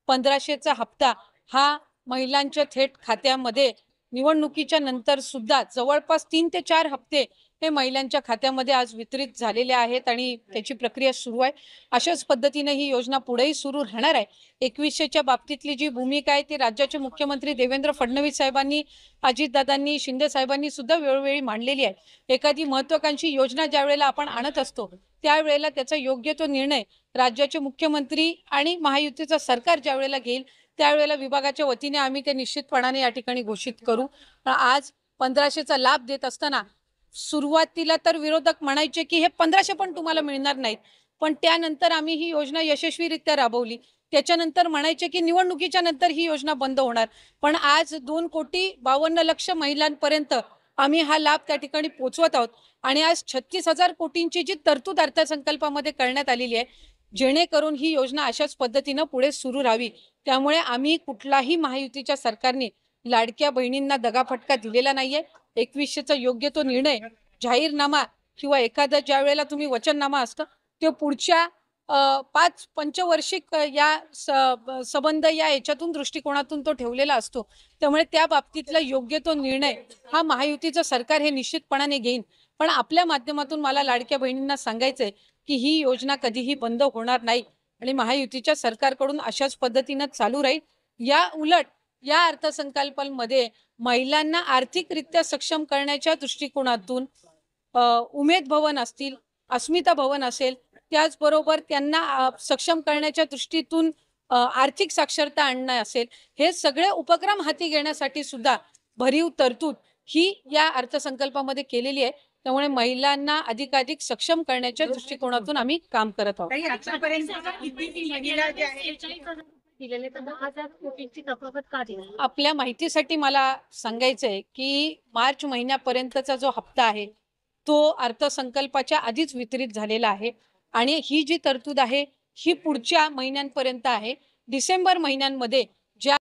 1500चा हप्ता हा महिलांच्या थेट खात्यामध्ये निवडणुकीच्या नंतर सुद्धा जवळपास 3 ते 4 हप्ते हे महिलांच्या खात्यामध्ये आज वितरित झालेले आहेत आणि त्याची प्रक्रिया सुरू आहे। अशाच पद्धतीने ही योजना पुढेही सुरू राहणार आहे। 2100च्या बाबतीतली जी भूमिका आहे ती राज्याचे मुख्यमंत्री देवेंद्र फडणवीस साहेबांनी, अजितदादांनी, शिंदे साहेबांनी सुद्धा वेळोवेळी मांडलेली आहे। एखादी महत्त्वाकांक्षी योजना ज्यावेळेला आपण आणत असतो त्यावेळेला त्याचा योग्य तो निर्णय राज्याचे मुख्यमंत्री आणि महायुतीचं सरकार ज्यावेळेला घेईल त्यावेळेला विभागाच्या वतीने आम्ही ते निश्चितपणाने या ठिकाणी घोषित करू। आज 1500चा लाभ देत असताना सुरुवातीला तर विरोधक म्हणायचे की हे 1500 पण तुम्हाला मिळणार नाहीत, पण त्यानंतर आम्ही ही योजना यशस्वीरित्या राबवली। त्याच्यानंतर म्हणायचे की निवडणुकीच्या नंतर ही योजना बंद होणार, पण आज 2,52,00,000 महिलांपर्यंत आम्ही हा लाभ त्या ठिकाणी पोहोचवत आहोत आणि आज 36,000 कोटींची जी तरतूद अर्थसंकल्पामध्ये करण्यात आलेली आहे, जेणेकरून ही योजना अशाच पद्धतीने पुढे सुरू राहावी। त्यामुळे आम्ही कुठलाही महायुतीच्या सरकारने लाडक्या बहिणींना दगाफटका दिलेला नाहीये। 2100चा योग्य तो निर्णय जाहीरनामा किंवा एखादा ज्या वेळेला तुम्ही वचननामा असतं ते पुढच्या 5 पंचवार्षिक या संबंध या याच्यातून दृष्टिकोनातून तो ठेवलेला असतो। त्यामुळे त्या बाबतीतला योग्य तो निर्णय हा महायुतीचं सरकार हे निश्चितपणाने घेईन। पण आपल्या माध्यमातून मला लाडक्या बहिणींना सांगायचंय की ही योजना कधीही बंद होणार नाही आणि महायुतीच्या सरकारकडून अशाच पद्धतीने चालू राहील। या उलट या अर्थसंकल्पामध्ये महिलांना आर्थिकरित्या सक्षम करण्याच्या दृष्टिकोनातून उमेद भवन असतील, अस्मिता भवन असेल, त्याचबरोबर त्यांना सक्षम करण्याच्या दृष्टीतून आर्थिक साक्षरता आणणं असेल, हे सगळे उपक्रम हाती घेण्यासाठी सुद्धा भरीव तरतूद ही या अर्थसंकल्पामध्ये केलेली आहे। त्यामुळे महिलांना अधिकाधिक सक्षम करण्याच्या दृष्टिकोनातून आम्ही काम करत आहोत। आपल्या माहितीसाठी मला सांगायचंय की मार्च महिन्यापर्यंतचा जो हप्ता आहे तो अर्थसंकल्पाच्या आधीच वितरित झालेला आहे आणि ही जी तरतूद आहे ही पुढच्या महिन्यांपर्यंत आहे। डिसेंबर महिन्यांमध्ये